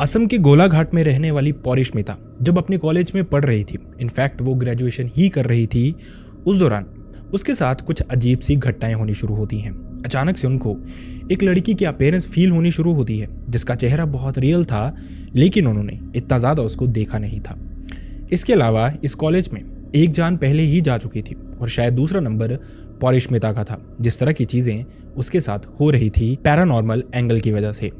असम के गोलाघाट में रहने वाली पौरिष्मिता जब अपने कॉलेज में पढ़ रही थी, इनफैक्ट वो ग्रेजुएशन ही कर रही थी, उस दौरान उसके साथ कुछ अजीब सी घटनाएं होनी शुरू होती हैं। अचानक से उनको एक लड़की की अपीयरेंस फील होनी शुरू होती है जिसका चेहरा बहुत रियल था, लेकिन उन्होंने इतना ज़्यादा उसको देखा नहीं था। इसके अलावा इस कॉलेज में एक जान पहले ही जा चुकी थी और शायद दूसरा नंबर पौरिष्मिता का था। जिस तरह की चीज़ें उसके साथ हो रही थी पैरानॉर्मल एंगल की वजह से।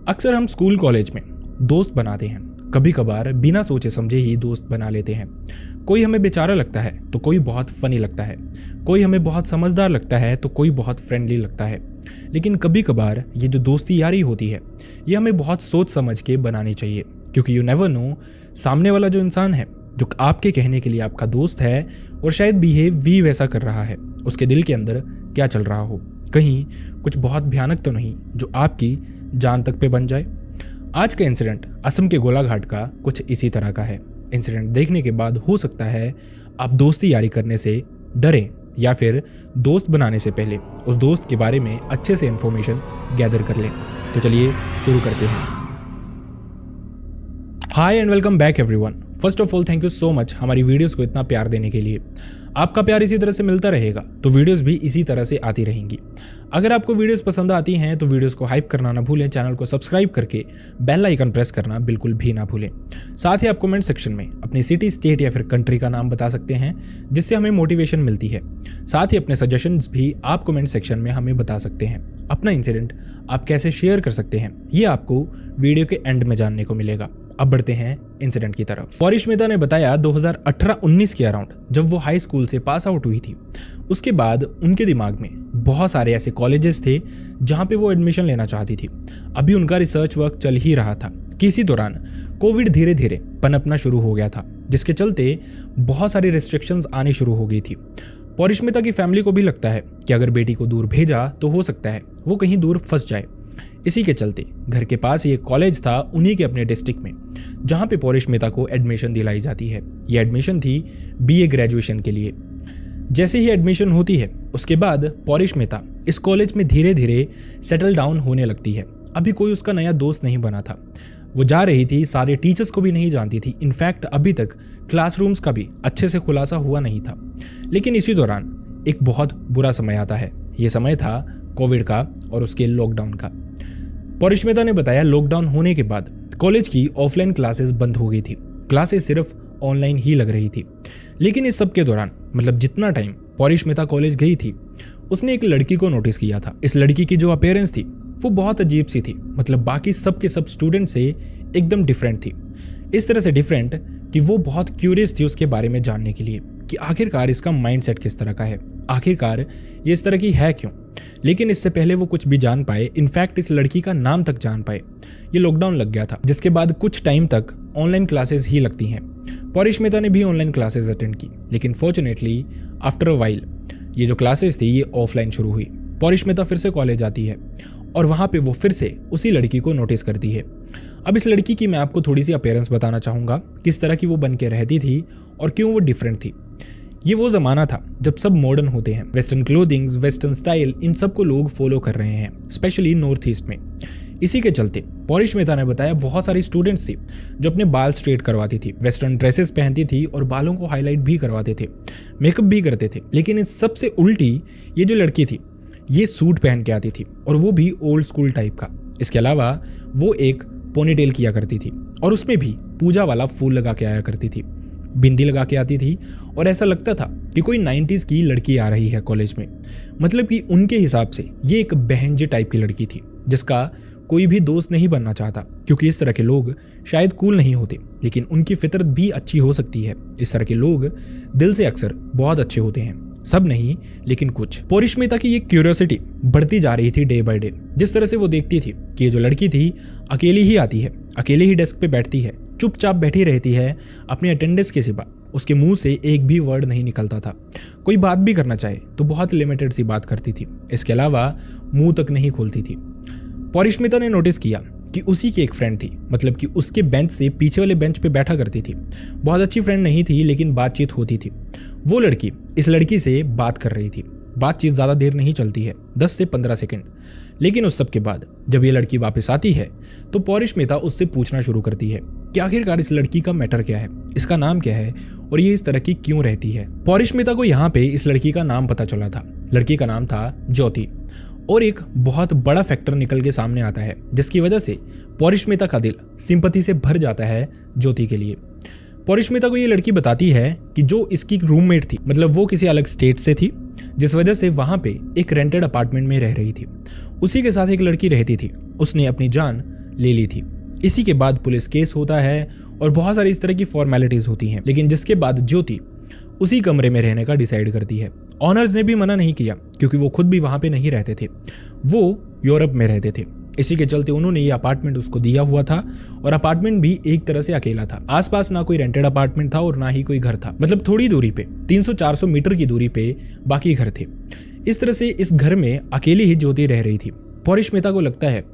अक्सर हम स्कूल कॉलेज में दोस्त बनाते हैं, कभी कभार बिना सोचे समझे ही दोस्त बना लेते हैं। कोई हमें बेचारा लगता है तो कोई बहुत फनी लगता है, कोई हमें बहुत समझदार लगता है तो कोई बहुत फ्रेंडली लगता है। लेकिन कभी कभार ये जो दोस्ती यारी होती है ये हमें बहुत सोच समझ के बनानी चाहिए, क्योंकि यू नेवर नो सामने वाला जो इंसान है जो आपके कहने के लिए आपका दोस्त है और शायद बिहेव भी वैसा कर रहा है, उसके दिल के अंदर क्या चल रहा हो, कहीं कुछ बहुत भयानक तो नहीं जो आपकी जान तक पे बन जाए। आज का इंसिडेंट असम के गोलाघाट का कुछ इसी तरह का है। इंसिडेंट देखने के बाद हो सकता है आप दोस्ती यारी करने से डरें या फिर दोस्त बनाने से पहले उस दोस्त के बारे में अच्छे से इंफॉर्मेशन गैदर कर लें। तो चलिए शुरू करते हैं। Hi and welcome back everyone. First of all thank you so much हमारी वीडियोस को इतना प्यार देने के लिए। आपका प्यार इसी तरह से मिलता रहेगा तो वीडियोस भी इसी तरह से आती रहेंगी। अगर आपको वीडियोस पसंद आती हैं तो वीडियोस को हाइप करना ना भूलें, चैनल को सब्सक्राइब करके बेल आइकन प्रेस करना बिल्कुल भी ना भूलें। साथ ही आप कमेंट सेक्शन में अपनी सिटी, स्टेट या फिर कंट्री का नाम बता सकते हैं जिससे हमें मोटिवेशन मिलती है। साथ ही अपने सजेशंस भी आप कमेंट सेक्शन में हमें बता सकते हैं। अपना इंसिडेंट आप कैसे शेयर कर सकते हैं ये आपको वीडियो के एंड में जानने को मिलेगा। अब बढ़ते हैं इंसिडेंट की तरफ। पौरिष्मिता ने बताया 2018-19 के अराउंड जब वो हाई स्कूल से पास आउट हुई थी, उसके बाद उनके दिमाग में बहुत सारे ऐसे कॉलेजेस थे जहां पे वो एडमिशन लेना चाहती थी। अभी उनका रिसर्च वर्क चल ही रहा था कि इसी दौरान कोविड धीरे धीरे पनपना शुरू हो गया था, जिसके चलते बहुत सारी रिस्ट्रिक्शंस आनी शुरू हो गई थी। पौरिष्मिता की फैमिली को भी लगता है कि अगर बेटी को दूर भेजा तो हो सकता है वो कहीं दूर फंस जाए। इसी के चलते घर के पास ही एक कॉलेज था उन्हीं के अपने डिस्ट्रिक्ट में जहां पे पौरिष्मिता को एडमिशन दिलाई जाती है। ये एडमिशन थी बीए ग्रेजुएशन के लिए। जैसे ही एडमिशन होती है उसके बाद पौरिष्मिता इस कॉलेज में धीरे धीरे सेटल डाउन होने लगती है। अभी कोई उसका नया दोस्त नहीं बना था। वो जा रही थी, सारे टीचर्स को भी नहीं जानती थी। इनफैक्ट अभी तक क्लासरूम्स का भी अच्छे से खुलासा हुआ नहीं था। लेकिन इसी दौरान एक बहुत बुरा समय आता है। ये समय था कोविड का और उसके लॉकडाउन का। पौरिष्मिता ने बताया लॉकडाउन होने के बाद कॉलेज की ऑफलाइन क्लासेस बंद हो गई थी, क्लासेस सिर्फ ऑनलाइन ही लग रही थी। लेकिन इस सब के दौरान मतलब जितना टाइम पौरिष्मिता कॉलेज गई थी उसने एक लड़की को नोटिस किया था। इस लड़की की जो अपीयरेंस थी वो बहुत अजीब सी थी, मतलब बाकी सब के सब स्टूडेंट से एकदम डिफरेंट थी। इस तरह से डिफरेंट कि वो बहुत क्यूरियस थी उसके बारे में जानने के लिए कि आखिरकार इसका माइंडसेट किस तरह का है, आखिरकार ये इस तरह की है क्यों। लेकिन इससे पहले वो कुछ भी जान पाए, इनफैक्ट इस लड़की का नाम तक जान पाए, ये लॉकडाउन लग गया था, जिसके बाद कुछ टाइम तक ऑनलाइन क्लासेस ही लगती हैं। पौरिष्मिता ने भी ऑनलाइन क्लासेस अटेंड की, लेकिन फॉर्चुनेटली आफ्टर अ वाइल ये जो क्लासेस थी ये ऑफलाइन शुरू हुई। पौरिष्मिता फिर से कॉलेज आती है और वहाँ पे वो फिर से उसी लड़की को नोटिस करती है। अब इस लड़की की मैं आपको थोड़ी सी अपीयरेंस बताना चाहूँगा, किस तरह की वो बन के रहती थी और क्यों वो डिफरेंट थी। ये वो ज़माना था जब सब मॉडर्न होते हैं, वेस्टर्न क्लोथिंग्स, वेस्टर्न स्टाइल, इन सब को लोग फॉलो कर रहे हैं, स्पेशली नॉर्थ ईस्ट में। इसी के चलते पौरिष्मिता ने बताया बहुत सारी स्टूडेंट्स थी जो अपने बाल स्ट्रेट करवाती थी, वेस्टर्न ड्रेसेस पहनती थी और बालों को हाईलाइट भी करवाते थे, मेकअप भी करते थे। लेकिन इस सबसे उल्टी ये जो लड़की थी ये सूट पहन के आती थी और वो भी ओल्ड स्कूल टाइप का। इसके अलावा वो एक पोनीटेल किया करती थी और उसमें भी पूजा वाला फूल लगा के आया करती थी, बिंदी लगा के आती थी और ऐसा लगता था कि कोई 90s की लड़की आ रही है कॉलेज में। मतलब कि उनके हिसाब से ये एक बहन जी टाइप की लड़की थी जिसका कोई भी दोस्त नहीं बनना चाहता, क्योंकि इस तरह के लोग शायद कूल नहीं होते, लेकिन उनकी फितरत भी अच्छी हो सकती है। इस तरह के लोग दिल से अक्सर बहुत अच्छे होते हैं, सब नहीं लेकिन कुछ। पौरिष्मिता की ये क्यूरियोसिटी बढ़ती जा रही थी डे बाय डे। जिस तरह से वो देखती थी कि ये जो लड़की थी अकेली ही आती है, अकेले ही डेस्क पे बैठती है, चुपचाप बैठी रहती है, अपने अटेंडेंस के सिवा उसके मुंह से एक भी वर्ड नहीं निकलता था। कोई बात भी करना चाहे तो बहुत लिमिटेड सी बात करती थी, इसके अलावा मुंह तक नहीं खोलती थी। पौरिष्मिता ने नोटिस किया कि उसी की एक फ्रेंड थी, मतलब कि उसके बेंच से पीछे वाले बेंच पे बैठा करती थी। बहुत अच्छी फ्रेंड नहीं थी लेकिन बातचीत होती थी। वो लड़की इस लड़की से बात कर रही थी। बातचीत ज़्यादा देर नहीं चलती है, 10 से 15 सेकंड। लेकिन उस सब के बाद जब ये लड़की वापस आती है तो पौरिष्मिता उससे पूछना शुरू करती है कि आखिरकार इस लड़की का मैटर क्या है, इसका नाम क्या है और ये इस तरह की क्यों रहती है। पौरिष्मिता को यहाँ पे इस लड़की का नाम पता चला था। लड़की का नाम था ज्योति। और एक बहुत बड़ा फैक्टर निकल के सामने आता है जिसकी वजह से पौरिष्मिता का दिल सिंपैथी से भर जाता है ज्योति के लिए। पौरिष्मिता को ये लड़की बताती है कि जो इसकी रूममेट थी, मतलब वो किसी अलग स्टेट से थी, जिस वजह से वहां पे एक रेंटेड अपार्टमेंट में रह रही थी। उसी के साथ एक लड़की रहती थी, उसने अपनी जान ले ली थी। इसी के बाद पुलिस केस होता है और बहुत सारी इस तरह की फॉर्मेलिटीज होती हैं। लेकिन जिसके बाद ज्योति उसी कमरे में रहने का डिसाइड करती है। ऑनर्स ने भी मना नहीं किया क्योंकि वो खुद भी वहां पे नहीं रहते थे, वो यूरोप में रहते थे। इसी के चलते उन्होंने ये अपार्टमेंट उसको दिया हुआ था और अपार्टमेंट भी एक तरह से अकेला था। आसपास ना कोई रेंटेड अपार्टमेंट था और ना ही कोई घर था, मतलब थोड़ी दूरी पे 300-400 मीटर की दूरी पे बाकी घर थे। इस तरह से इस घर में अकेली ही ज्योति रह रही थी। पौरिष्मिता को लगता है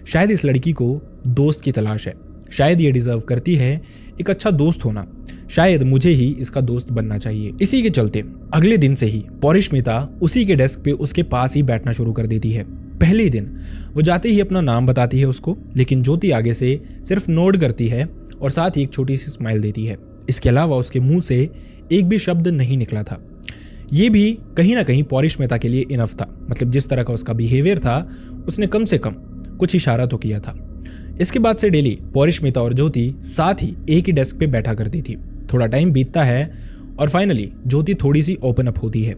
शायद इस लड़की को दोस्त की तलाश है, शायद ये डिजर्व करती है एक अच्छा दोस्त होना, शायद मुझे ही इसका दोस्त बनना चाहिए। इसी के चलते अगले दिन से ही पौरिष्मिता उसी के डेस्क पे उसके पास ही बैठना शुरू कर देती है। पहले दिन वो जाते ही अपना नाम बताती है उसको, लेकिन ज्योति आगे से सिर्फ नोट करती है और साथ ही एक छोटी सी स्माइल देती है। इसके अलावा उसके मुंह से एक भी शब्द नहीं निकला था। ये भी कहीं ना कहीं पौरिष्मिता के लिए इनफ था, मतलब जिस तरह का उसका बिहेवियर था उसने कम से कम कुछ इशारा तो किया था। इसके बाद से डेली पौरिष्मिता और ज्योति साथ ही एक ही डेस्क पे बैठा करती थी। थोड़ा टाइम बीतता है और फाइनली ज्योति थोड़ी सी ओपन अप होती है।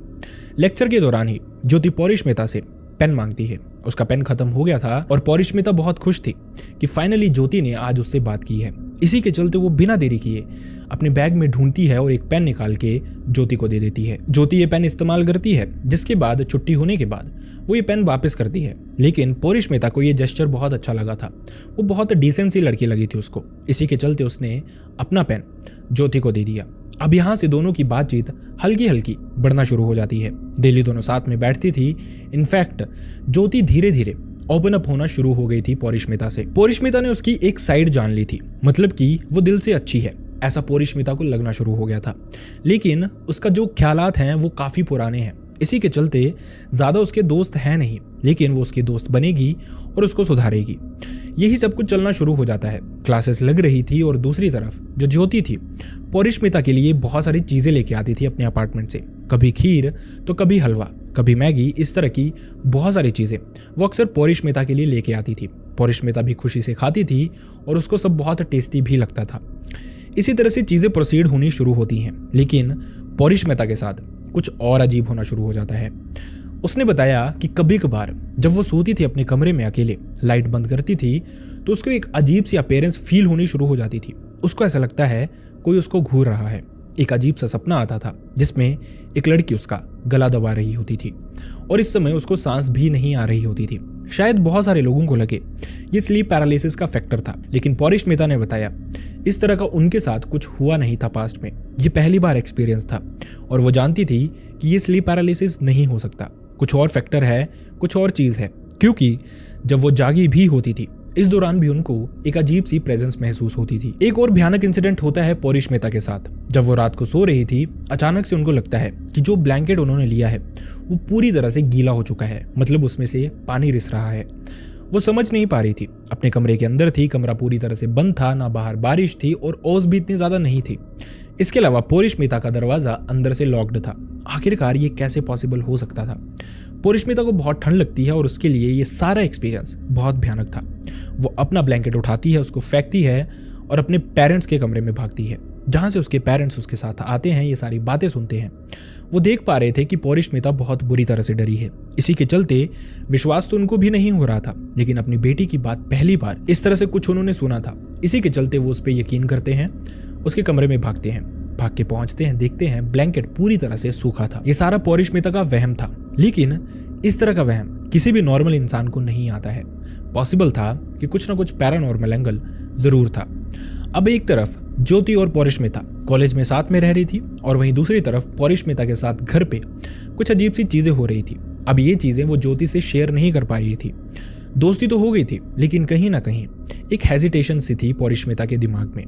लेक्चर के दौरान ही ज्योति पौरिष्मिता से पेन मांगती है। उसका पेन खत्म हो गया था और पौरिष्मिता बहुत खुश थी कि फाइनली ज्योति ने आज उससे बात की है। इसी के चलते वो बिना देरी किए अपने बैग में ढूंढती है और एक पेन निकाल के ज्योति को दे देती है। ज्योति ये पेन इस्तेमाल करती है, जिसके बाद छुट्टी होने के बाद वो ये पेन वापस करती है। लेकिन पौरिष्मिता को ये जेस्चर बहुत अच्छा लगा था, वो बहुत डिसेंट सी लड़की लगी थी उसको। इसी के चलते उसने अपना पेन ज्योति को दे दिया। अब यहाँ से दोनों की बातचीत हल्की हल्की बढ़ना शुरू हो जाती है। डेली दोनों साथ में बैठती थी। इनफैक्ट ज्योति धीरे धीरे ओपन अप होना शुरू हो गई थी पौरिष्मिता से। पौरिष्मिता ने उसकी एक साइड जान ली थी, मतलब कि वो दिल से अच्छी है, ऐसा पौरिष्मिता को लगना शुरू हो गया था। लेकिन उसका जो ख्यालात हैं वो काफ़ी पुराने हैं। इसी के चलते ज़्यादा उसके दोस्त हैं नहीं, लेकिन वो उसकी दोस्त बनेगी और उसको सुधारेगी। यही सब कुछ चलना शुरू हो जाता है। क्लासेस लग रही थी और दूसरी तरफ जो ज्योति थी पौरिष्मिता के लिए बहुत सारी चीज़ें लेके आती थी अपने अपार्टमेंट से। कभी खीर तो कभी हलवा, कभी मैगी, इस तरह की बहुत सारी चीज़ें वो अक्सर पौरिष्मिता के लिए लेके आती थी। पौरिष्मिता भी खुशी से खाती थी और उसको सब बहुत टेस्टी भी लगता था। इसी तरह से चीज़ें प्रोसीड होनी शुरू होती हैं। लेकिन पौरिष्मिता के साथ कुछ और अजीब होना शुरू हो जाता है। उसने बताया कि कभी कभार जब वो सोती थी अपने कमरे में अकेले, लाइट बंद करती थी तो उसको एक अजीब सी अपीयरेंस फील होनी शुरू हो जाती थी। उसको ऐसा लगता है कोई उसको घूर रहा है। एक अजीब सा सपना आता था जिसमें एक लड़की उसका गला दबा रही होती थी और इस समय उसको सांस भी नहीं आ रही होती थी। शायद बहुत सारे लोगों को लगे ये स्लीप पैरालिसिस का फैक्टर था, लेकिन पौरिष्मिता ने बताया इस तरह का उनके साथ कुछ हुआ नहीं था पास्ट में। ये पहली बार एक्सपीरियंस था और वो जानती थी कि ये स्लीप पैरालिसिस नहीं हो सकता, कुछ और फैक्टर है, कुछ और चीज़ है। क्योंकि जब वो जागी भी होती थी इस दौरान भी उनको एक अजीब सी प्रेजेंस महसूस होती थी। एक और भयानक इंसिडेंट होता है पौरिष्मिता के साथ। जब वो रात को सो रही थी अचानक से उनको लगता है कि जो ब्लैंकेट उन्होंने लिया है वो पूरी तरह से गीला हो चुका है, मतलब उसमें से पानी रिस रहा है। वो समझ नहीं पा रही थी। अपने कमरे के अंदर थी, कमरा पूरी तरह से बंद था, ना बाहर बारिश थी और ओस भी इतनी ज्यादा नहीं थी। इसके अलावा पौरिष्मिता का दरवाजा अंदर से लॉक्ड था। आखिरकार ये कैसे पॉसिबल हो सकता था? पौरिष्मिता को बहुत ठंड लगती है और उसके लिए ये सारा एक्सपीरियंस बहुत भयानक था। वो अपना ब्लैंकेट उठाती है, उसको फेंकती है और अपने पेरेंट्स के कमरे में भागती है, जहाँ से उसके पेरेंट्स उसके साथ आते हैं, ये सारी बातें सुनते हैं। वो देख पा रहे थे कि पौरिष्मिता बहुत बुरी तरह से डरी है। इसी के चलते विश्वास तो उनको भी नहीं हो रहा था, लेकिन अपनी बेटी की बात पहली बार इस तरह से कुछ उन्होंने सुना था। इसी के चलते वो उस पर यकीन करते हैं, उसके कमरे में भागते हैं। भाग के पहुंचते हैं, देखते हैं ब्लैंकेट पूरी तरह से सूखा था। ये सारा पौरिष्मिता का वहम था, लेकिन इस तरह का वहम किसी भी नॉर्मल इंसान को नहीं आता है। पॉसिबल था कि कुछ ना कुछ पैरानॉर्मल एंगल जरूर था। अब एक तरफ ज्योति और पौरिष्मिता कॉलेज में साथ में रह रही थी और वहीं दूसरी तरफ पौरिष्मिता के साथ घर पे कुछ अजीब सी चीजें हो रही थी। अब ये चीजें वो ज्योति से शेयर नहीं कर पा रही थी। दोस्ती तो हो गई थी, लेकिन कहीं ना कहीं एक हेजिटेशन सी थी पौरिष्मिता के दिमाग में।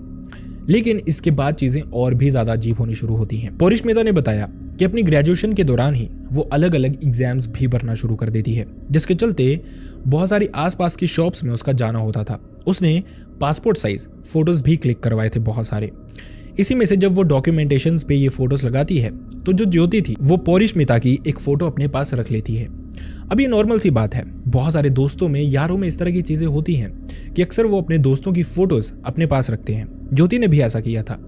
लेकिन इसके बाद चीजें और भी ज्यादा अजीब होनी शुरू होती हैं। पौरिष्मिता ने बताया कि अपनी ग्रेजुएशन के दौरान ही वो अलग अलग एग्जाम्स भी भरना शुरू कर देती है, जिसके चलते बहुत सारी आसपास की शॉप्स में उसका जाना होता था। उसने पासपोर्ट साइज फोटोज भी क्लिक करवाए थे बहुत सारे। इसी में से जब वो डॉक्यूमेंटेशंस पे ये फोटोज लगाती है तो जो ज्योति थी वो पौरिष्मिता की एक फोटो अपने पास रख लेती है। अब ये नॉर्मल सी बात है, बहुत सारे दोस्तों में, यारों में इस तरह की चीजें होती हैं कि अक्सर वो अपने दोस्तों की फोटोज अपने पास रखते हैं। ज्योति ने भी ऐसा किया था।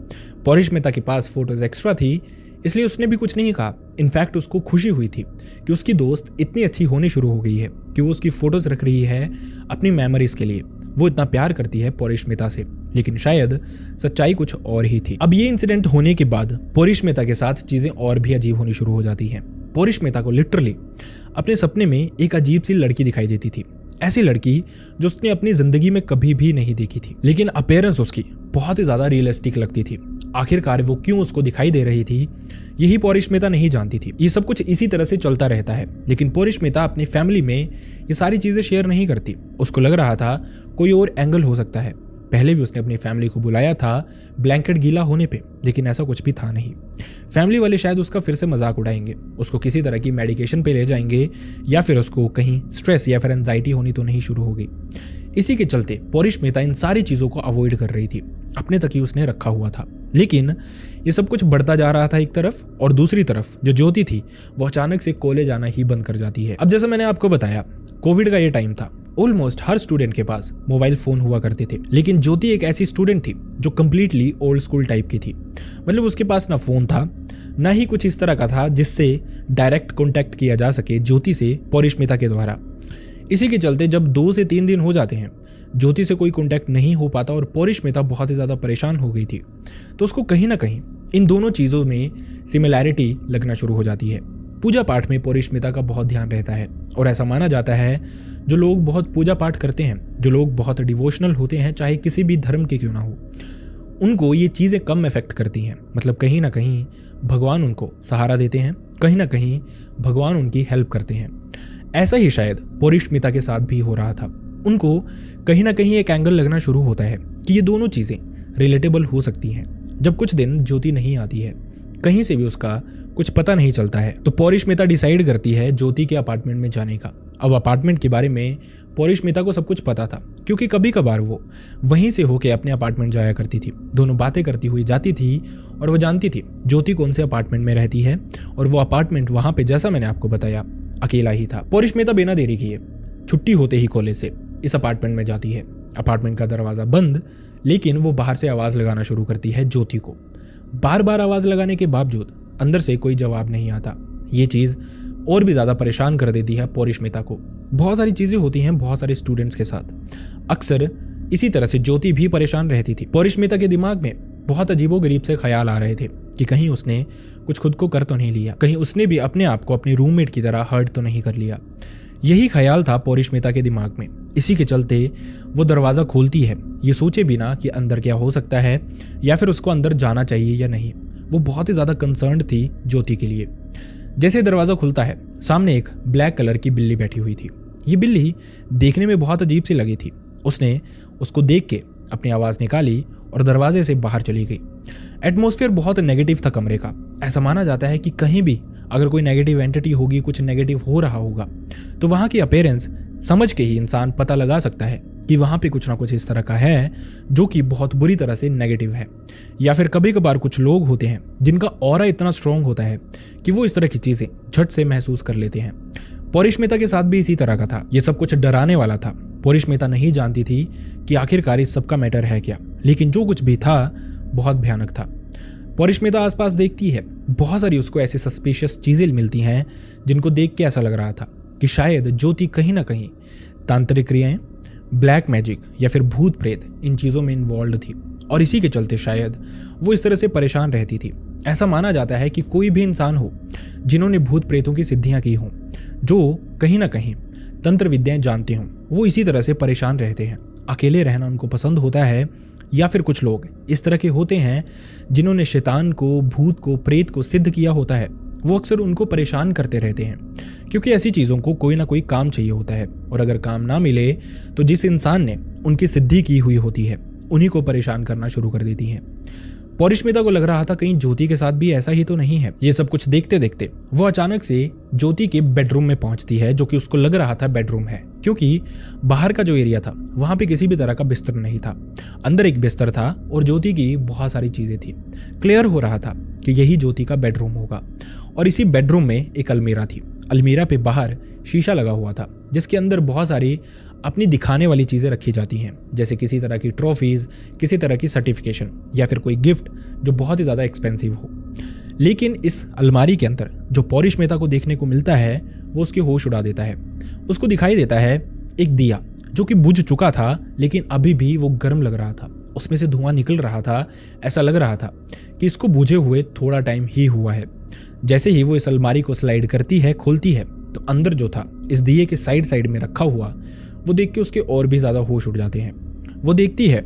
पौरिष्मिता के पास फोटोज एक्स्ट्रा थी, इसलिए उसने भी कुछ नहीं कहा। इनफैक्ट उसको खुशी हुई थी कि उसकी दोस्त इतनी अच्छी होनी शुरू हो गई है कि वो उसकी फोटोज रख रही है अपनी मेमोरीज के लिए। वो इतना प्यार करती है पौरिष्मिता से, लेकिन शायद सच्चाई कुछ और ही थी। अब ये इंसिडेंट होने के बाद पौरिष्मिता के साथ चीजें और भी अजीब होनी शुरू हो जाती हैं। पौरिष्मिता को लिटरली अपने सपने में एक अजीब सी लड़की दिखाई देती थी, ऐसी लड़की जो उसने अपनी जिंदगी में कभी भी नहीं देखी थी, लेकिन अपीयरेंस उसकी बहुत ही ज्यादा रियलिस्टिक लगती थी। आखिरकार वो क्यों उसको दिखाई दे रही थी, यही पौरिष्मिता नहीं जानती थी। ये सब कुछ इसी तरह से चलता रहता है, लेकिन पौरिष्मिता अपनी फैमिली में ये सारी चीजें शेयर नहीं करती। उसको लग रहा था कोई और एंगल हो सकता है। पहले भी उसने अपनी फैमिली को बुलाया था ब्लैंकेट गीला होने पे, लेकिन ऐसा कुछ भी था नहीं। फैमिली वाले शायद उसका फिर से मजाक उड़ाएंगे, उसको किसी तरह की मेडिकेशन पे ले जाएंगे, या फिर उसको कहीं स्ट्रेस या फिर एंजाइटी होनी तो नहीं शुरू हो गई। इसी के चलते पौरिष्मिता इन सारी चीज़ों को अवॉइड कर रही थी, अपने तक ही उसने रखा हुआ था। लेकिन ये सब कुछ बढ़ता जा रहा था एक तरफ, और दूसरी तरफ जो ज्योति थी वो अचानक से कॉलेज आना ही बंद कर जाती है। अब जैसा मैंने आपको बताया, कोविड का ये टाइम था, ऑलमोस्ट हर स्टूडेंट के पास मोबाइल फोन हुआ करते थे, लेकिन ज्योति एक ऐसी स्टूडेंट थी जो कंप्लीटली ओल्ड स्कूल टाइप की थी। मतलब उसके पास ना फोन था, ना ही कुछ इस तरह का था जिससे डायरेक्ट कॉन्टैक्ट किया जा सके ज्योति से पौरिष्मिता के द्वारा। इसी के चलते जब 2 से 3 दिन हो जाते हैं, ज्योति से कोई कॉन्टैक्ट नहीं हो पाता और पौरिष्मिता बहुत ही ज़्यादा परेशान हो गई थी, तो उसको कहीं ना कहीं इन दोनों चीज़ों में सिमिलैरिटी लगना शुरू हो जाती है। पूजा पाठ में पौरिष्मिता का बहुत ध्यान रहता है, और ऐसा माना जाता है जो लोग बहुत पूजा पाठ करते हैं, जो लोग बहुत डिवोशनल होते हैं, चाहे किसी भी धर्म के क्यों ना हो, उनको ये चीज़ें कम इफेक्ट करती हैं। मतलब कहीं ना कहीं भगवान उनको सहारा देते हैं, कहीं ना कहीं भगवान उनकी हेल्प करते हैं। ऐसा ही शायद पौरिष्मिता के साथ भी हो रहा था। उनको कहीं ना कहीं एक एंगल लगना शुरू होता है कि ये दोनों चीज़ें रिलेटेबल हो सकती हैं। जब कुछ दिन ज्योति नहीं आती है, कहीं से भी उसका कुछ पता नहीं चलता है, तो पौरिष्मिता डिसाइड करती है ज्योति के अपार्टमेंट में जाने का। अब अपार्टमेंट के बारे में पौरिष्मिता को सब कुछ पता था, क्योंकि कभी कभार वो वहीं से होके अपने अपार्टमेंट जाया करती थी। दोनों बातें करती हुई जाती थी, और वो जानती थी ज्योति कौन से अपार्टमेंट में रहती है, और वो अपार्टमेंट वहाँ पे, जैसा मैंने आपको बताया, अकेला ही था। पौरिष्मिता बिना देरी किए छुट्टी होते ही कॉलेज से इस अपार्टमेंट में जाती है। अपार्टमेंट का दरवाज़ा बंद, लेकिन वो बाहर से आवाज़ लगाना शुरू करती है ज्योति को। बार बार आवाज़ लगाने के बावजूद अंदर से कोई जवाब नहीं आता। ये चीज़ और भी ज़्यादा परेशान कर देती है पौरिष्मिता को। बहुत सारी चीज़ें होती हैं बहुत सारे स्टूडेंट्स के साथ, अक्सर इसी तरह से ज्योति भी परेशान रहती थी। पौरिष्मिता के दिमाग में बहुत अजीबोगरीब से ख्याल आ रहे थे कि कहीं उसने कुछ खुद को कर तो नहीं लिया, कहीं उसने भी अपने आप को अपनी रूममेट की तरह हर्ट तो नहीं कर लिया। यही ख्याल था पौरिष्मिता के दिमाग में। इसी के चलते वो दरवाज़ा खोलती है, ये सोचे बिना कि अंदर क्या हो सकता है या फिर उसको अंदर जाना चाहिए या नहीं। वो बहुत ही ज़्यादा कंसर्न्ड थी ज्योति के लिए। जैसे दरवाज़ा खुलता है, सामने एक ब्लैक कलर की बिल्ली बैठी हुई थी। ये बिल्ली देखने में बहुत अजीब सी लगी थी। उसने उसको देख के अपनी आवाज़ निकाली और दरवाजे से बाहर चली गई। एटमॉस्फेयर बहुत नेगेटिव था कमरे का। ऐसा माना जाता है कि कहीं भी अगर कोई नेगेटिव एंटिटी होगी, कुछ नेगेटिव हो रहा होगा, तो वहाँ की अपीयरेंस समझ के ही इंसान पता लगा सकता है कि वहाँ पे कुछ ना कुछ इस तरह का है जो कि बहुत बुरी तरह से नेगेटिव है। या फिर कभी कभार कुछ लोग होते हैं जिनका ऑरा इतना स्ट्रॉन्ग होता है कि वो इस तरह की चीज़ें झट से महसूस कर लेते हैं। पौरिष्मिता के साथ भी इसी तरह का था। ये सब कुछ डराने वाला था। पौरिष्मिता नहीं जानती थी कि आखिरकार इस सब का मैटर है क्या, लेकिन जो कुछ भी था बहुत भयानक था। पौरिष्मिता आसपास देखती है, बहुत सारी उसको ऐसी सस्पिशियस चीज़ें मिलती हैं जिनको देख के ऐसा लग रहा था कि शायद ज्योति कहीं ना कहीं तांत्रिक क्रियाएं, ब्लैक मैजिक या फिर भूत प्रेत इन चीज़ों में इन्वॉल्व थी, और इसी के चलते शायद वो इस तरह से परेशान रहती थी। ऐसा माना जाता है कि कोई भी इंसान हो जिन्होंने भूत प्रेतों की सिद्धियां की हों, जो कहीं ना कहीं तंत्र विद्याएं जानते हों, वो इसी तरह से परेशान रहते हैं। अकेले रहना उनको पसंद होता है, या फिर कुछ लोग इस तरह के होते हैं जिन्होंने शैतान को, भूत को, प्रेत को सिद्ध किया होता है। वो अक्सर उनको परेशान करते रहते हैं, क्योंकि ऐसी चीज़ों को कोई ना कोई काम चाहिए होता है, और अगर काम ना मिले तो जिस इंसान ने उनकी सिद्धि की हुई होती है उन्हीं को परेशान करना शुरू कर देती हैं। परिश्मिता को लग रहा था कहीं ज्योति के साथ भी ऐसा ही तो नहीं है। ये सब कुछ देखते देखते वो अचानक से ज्योति के बेडरूम में पहुंचती है, जो कि उसको लग रहा था बेडरूम है, क्योंकि बाहर का जो एरिया था वहां पे किसी भी तरह का बिस्तर नहीं था। अंदर एक बिस्तर था और ज्योति की बहुत सारी चीजें थी। क्लियर हो रहा था कि यही ज्योति का बेडरूम होगा। और इसी बेडरूम में एक अलमीरा थी। अलमीरा पे बाहर शीशा लगा हुआ था, जिसके अंदर बहुत सारी अपनी दिखाने वाली चीज़ें रखी जाती हैं, जैसे किसी तरह की ट्रॉफीज़, किसी तरह की सर्टिफिकेशन या फिर कोई गिफ्ट जो बहुत ही ज़्यादा एक्सपेंसिव हो। लेकिन इस अलमारी के अंदर जो परिश्मिता को देखने को मिलता है वो उसके होश उड़ा देता है। उसको दिखाई देता है एक दिया जो कि बुझ चुका था, लेकिन अभी भी वो गर्म लग रहा था, उसमें से धुआं निकल रहा था। ऐसा लग रहा था कि इसको बुझे हुए थोड़ा टाइम ही हुआ है। जैसे ही वो इस अलमारी को स्लाइड करती है, खोलती है, तो अंदर जो था इस दिए के साइड साइड में रखा हुआ, वो देख के उसके और भी ज़्यादा होश उड़ जाते हैं। वो देखती है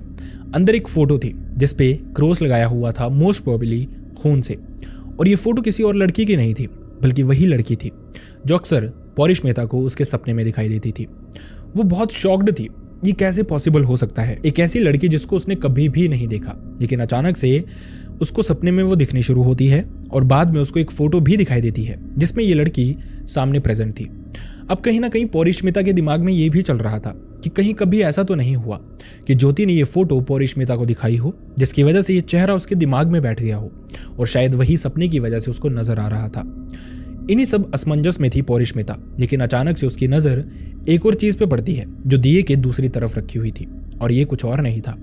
अंदर एक फ़ोटो थी जिस पे क्रॉस लगाया हुआ था, मोस्ट प्रोबेबली खून से। और ये फ़ोटो किसी और लड़की की नहीं थी, बल्कि वही लड़की थी जो अक्सर परिश्मिता को उसके सपने में दिखाई देती थी। वो बहुत शॉक्ड थी, ये कैसे पॉसिबल हो सकता है, एक ऐसी लड़की जिसको उसने कभी भी नहीं देखा, लेकिन अचानक से उसको सपने में वो दिखनी शुरू होती है। और बाद में उसको एक फ़ोटो भी दिखाई देती है जिसमें ये लड़की सामने प्रेजेंट थी। अब कहीं ना कहीं परिश्मिता के दिमाग में ये भी चल रहा था कि कहीं कभी ऐसा तो नहीं हुआ कि ज्योति ने ये फोटो परिश्मिता को दिखाई हो, जिसकी वजह से ये चेहरा उसके दिमाग में बैठ गया हो, और शायद वही सपने की वजह से उसको नजर आ रहा था। इन्हीं सब असमंजस में थी परिश्मिता, लेकिन अचानक से उसकी नज़र एक और चीज़ पे पड़ती है जो दिए के दूसरी तरफ रखी हुई थी, और ये कुछ और नहीं था,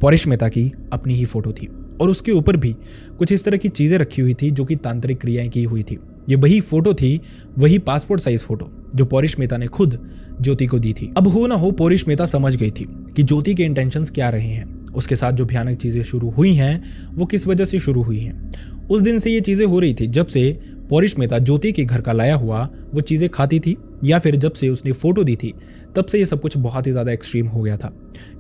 परिश्मिता की अपनी ही फोटो थी। और उसके ऊपर भी कुछ इस तरह की चीज़ें रखी हुई थी जो कि तांत्रिक क्रियाएं की हुई थी। ये वही फोटो थी, वही पासपोर्ट साइज फोटो जो परिश्मिता ने खुद ज्योति को दी थी। अब हो ना हो परिश्मिता समझ गई थी कि ज्योति के इंटेंशंस क्या रहे हैं, उसके साथ जो भयानक चीज़ें शुरू हुई हैं वो किस वजह से शुरू हुई हैं। उस दिन से ये चीज़ें हो रही थी जब से परिश्मिता ज्योति के घर का लाया हुआ वो चीज़ें खाती थी, या फिर जब से उसने फोटो दी थी तब से ये सब कुछ बहुत ही ज़्यादा एक्सट्रीम हो गया था।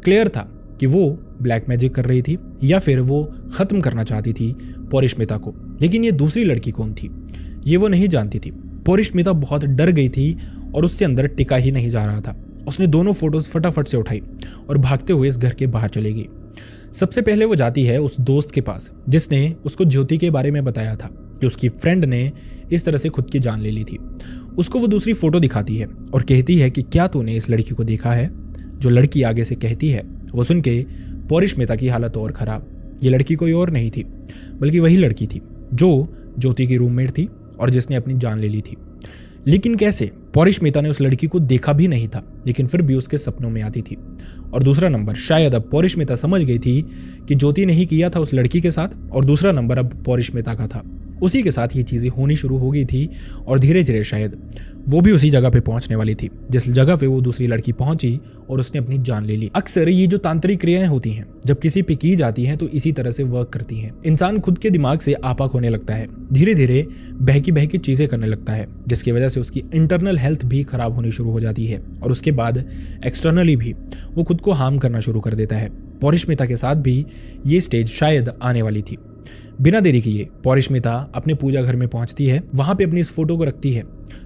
क्लियर था कि वो ब्लैक मैजिक कर रही थी या फिर वो ख़त्म करना चाहती थी परिश्मिता को। लेकिन ये दूसरी लड़की कौन थी ये वो नहीं जानती थी। परिश्मिता बहुत डर गई थी और उससे अंदर टिका ही नहीं जा रहा था। उसने दोनों फोटोज फटाफट से उठाई और भागते हुए इस घर के बाहर चली गई। सबसे पहले वो जाती है उस दोस्त के पास जिसने उसको ज्योति के बारे में बताया था कि उसकी फ्रेंड ने इस तरह से खुद की जान ले ली थी। उसको वो दूसरी फोटो दिखाती है और कहती है कि क्या तूने इस लड़की को देखा है। जो लड़की आगे से कहती है वो सुन के परिश्मिता की हालत और ख़राब। ये लड़की कोई और नहीं थी बल्कि वही लड़की थी जो ज्योति की रूममेट थी और जिसने अपनी जान ले ली थी। लेकिन कैसे? परिश्मिता ने उस लड़की को देखा भी नहीं था, लेकिन फिर भी उसके सपनों में आती थी। और दूसरा नंबर शायद अब परिश्मिता समझ गई थी कि ज्योति ने ही किया था उस लड़की के साथ, और दूसरा नंबर अब परिश्मिता का था। उसी के साथ ये चीज़ें होनी शुरू हो गई थी और धीरे धीरे शायद वो भी उसी जगह पे पहुंचने वाली थी जिस जगह पे वो दूसरी लड़की पहुंची और उसने अपनी जान ले ली। अक्सर ये जो तांत्रिक क्रियाएं होती हैं जब किसी पे की जाती हैं तो इसी तरह से वर्क करती हैं। इंसान खुद के दिमाग से आपा खोने लगता है, धीरे धीरे बहकी बहकी चीज़ें करने लगता है, जिसकी वजह से उसकी इंटरनल हेल्थ भी खराब होनी शुरू हो जाती है और उसके बाद एक्सटर्नली भी वो खुद को हार्म करना शुरू कर देता है। परिश्मिता के साथ भी ये स्टेज शायद आने वाली थी। बिना देरी किए परिश्मिता अपने पूजा घर में पहुंचती है, वहां पे अपनी इस फोटो को रखती है,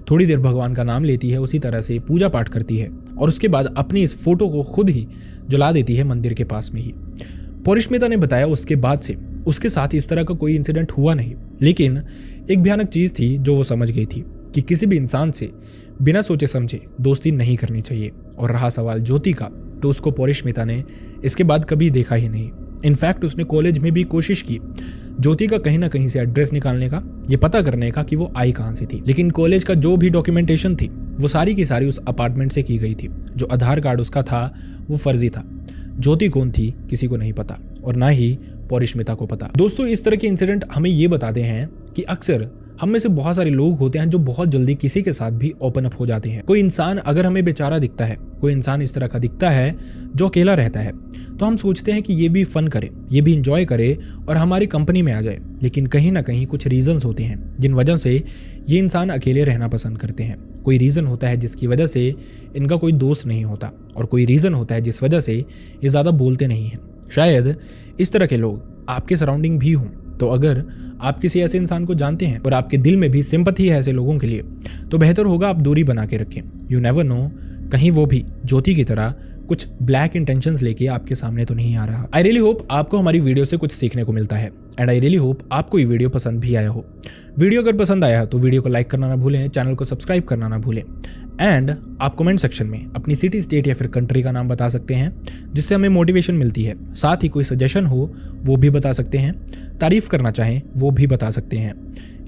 थोड़ी देर भगवान का नाम लेती है, उसी तरह से पूजा पाठ करती है और उसके बाद अपनी इस फोटो को खुद ही जला देती है मंदिर के पास में ही। परिश्मिता ने बताया उसके बाद से उसके साथ इस तरह का कोई इंसिडेंट हुआ नहीं, लेकिन एक भयानक चीज़ थी जो वो समझ गई थी कि किसी भी इंसान से बिना सोचे समझे दोस्ती नहीं करनी चाहिए। और रहा सवाल ज्योति का, तो उसको परिश्मिता ने इसके बाद कभी देखा ही नहीं। इनफैक्ट उसने कॉलेज में भी कोशिश की ज्योति का कहीं ना कहीं से एड्रेस निकालने का, ये पता करने का कि वो आई कहाँ से थी, लेकिन कॉलेज का जो भी डॉक्यूमेंटेशन थी वो सारी की सारी उस अपार्टमेंट से की गई थी। जो आधार कार्ड उसका था वो फर्जी था। ज्योति कौन थी किसी को नहीं पता और ना ही परिश्मिता को पता। दोस्तों, इस तरह के इंसिडेंट हमें ये बताते हैं कि अक्सर हम में से बहुत सारे लोग होते हैं जो बहुत जल्दी किसी के साथ भी ओपन अप हो जाते हैं। कोई इंसान अगर हमें बेचारा दिखता है, कोई इंसान इस तरह का दिखता है जो अकेला रहता है, तो हम सोचते हैं कि ये भी फन करे, ये भी इंजॉय करे और हमारी कंपनी में आ जाए। लेकिन कहीं ना कहीं कुछ रीजंस होते हैं जिन वजह से ये इंसान अकेले रहना पसंद करते हैं। कोई रीज़न होता है जिसकी वजह से इनका कोई दोस्त नहीं होता, और कोई रीज़न होता है जिस वजह से ये ज़्यादा बोलते नहीं हैं। शायद इस तरह के लोग आपके सराउंडिंग भी हों। तो अगर आप किसी ऐसे इंसान को जानते हैं और आपके दिल में भी सिंपैथी है ऐसे लोगों के लिए, तो बेहतर होगा आप दूरी बना के रखें। यू नेवर नो, कहीं वो भी ज्योति की तरह कुछ ब्लैक इंटेंशंस लेके आपके सामने तो नहीं आ रहा। आई रियली होप आपको हमारी वीडियो से कुछ सीखने को मिलता है एंड आई रियली होप आपको ये वीडियो पसंद भी आया हो। वीडियो अगर पसंद आया तो वीडियो को लाइक करना ना भूलें, चैनल को सब्सक्राइब करना ना भूलें एंड आप कमेंट सेक्शन में अपनी सिटी, स्टेट या फिर कंट्री का नाम बता सकते हैं जिससे हमें मोटिवेशन मिलती है। साथ ही कोई सजेशन हो वो भी बता सकते हैं, तारीफ करना चाहें वो भी बता सकते हैं।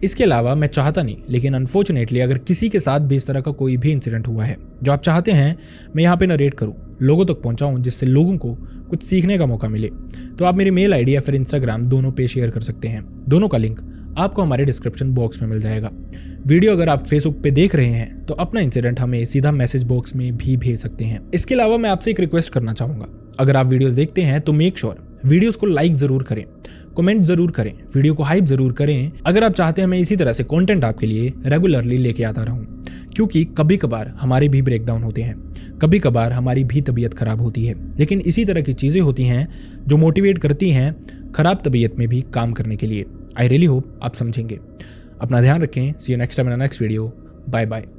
इसके अलावा मैं चाहता नहीं, लेकिन अनफॉर्चुनेटली अगर किसी के साथ भी इस तरह का कोई भी इंसिडेंट हुआ है जो आप चाहते हैं मैं यहाँ पे नरेट करूँ, लोगों तक पहुँचाऊँ, जिससे लोगों को कुछ सीखने का मौका मिले, तो आप मेरी मेल आईडी या फिर इंस्टाग्राम दोनों पे शेयर कर सकते हैं। दोनों का लिंक आपको हमारे डिस्क्रिप्शन बॉक्स में मिल जाएगा। वीडियो अगर आप फेसबुक पे देख रहे हैं तो अपना इंसिडेंट हमें सीधा मैसेज बॉक्स में भी भेज सकते हैं। इसके अलावा मैं आपसे एक रिक्वेस्ट करना चाहूँगा, अगर आप वीडियोस देखते हैं तो मेक श्योर वीडियोस को लाइक जरूर करें, कमेंट जरूर करें, वीडियो को हाइप जरूर करें अगर आप चाहते हैं मैं इसी तरह से कंटेंट आपके लिए रेगुलरली लेके आता रहूं। क्योंकि कभी कभार हमारे भी ब्रेकडाउन होते हैं, कभी कभार हमारी भी तबीयत खराब होती है, लेकिन इसी तरह की चीज़ें होती हैं जो मोटिवेट करती हैं खराब तबीयत में भी काम करने के लिए। आई रियली होप आप समझेंगे। अपना ध्यान रखें। See you next time in next video. Bye bye.